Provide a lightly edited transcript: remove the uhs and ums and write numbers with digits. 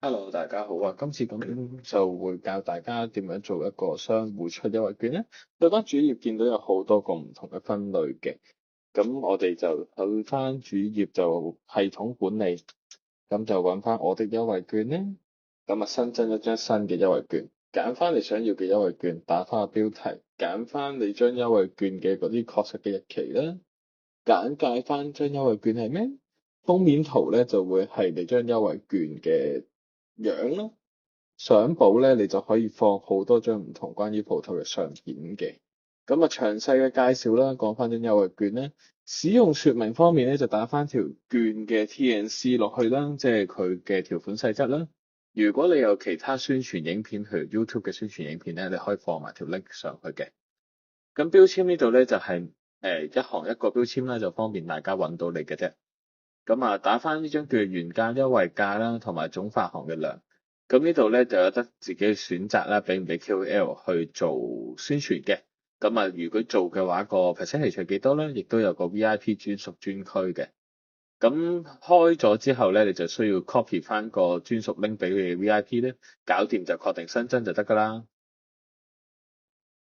Hello，大家好啊！今次咁就會教大家點樣做一個商戶出優惠券咧。對翻主頁見到有好多個唔同嘅分類嘅，咁我哋就去翻主頁就系統管理，咁就揾翻我的優惠券咧。咁啊新增一張新嘅優惠券，揀翻你想要嘅優惠券，打翻個標題，揀翻你張優惠券嘅嗰啲確實嘅日期啦，簡介翻張優惠券係咩？封面圖咧就會係你張優惠券嘅樣啦。相簿咧，你就可以放好多張唔同關於鋪頭嘅相片嘅。咁啊，詳細嘅介紹啦，講翻張優惠券咧，使用說明方面咧，就打翻條券嘅 T&C 落去啦，即係佢嘅條款細則啦。如果你有其他宣傳影片，譬如 YouTube 嘅宣傳影片咧，你可以放埋條 link 上去嘅。咁標籤呢度咧就係、一行一個標籤啦，就方便大家揾到你嘅啫。咁啊，打翻呢張叫原價優惠價啦，同埋總發行嘅量。咁呢度咧就有得自己選擇啦，俾唔俾 KOL 去做宣傳嘅。咁啊，如果做嘅話，個 percentage 係幾多咧？亦都有個 VIP 專屬專區嘅。咁開咗之後咧，你就需要 copy 翻個專屬 link 俾你嘅 VIP 咧，搞掂就確定新增就得㗎啦。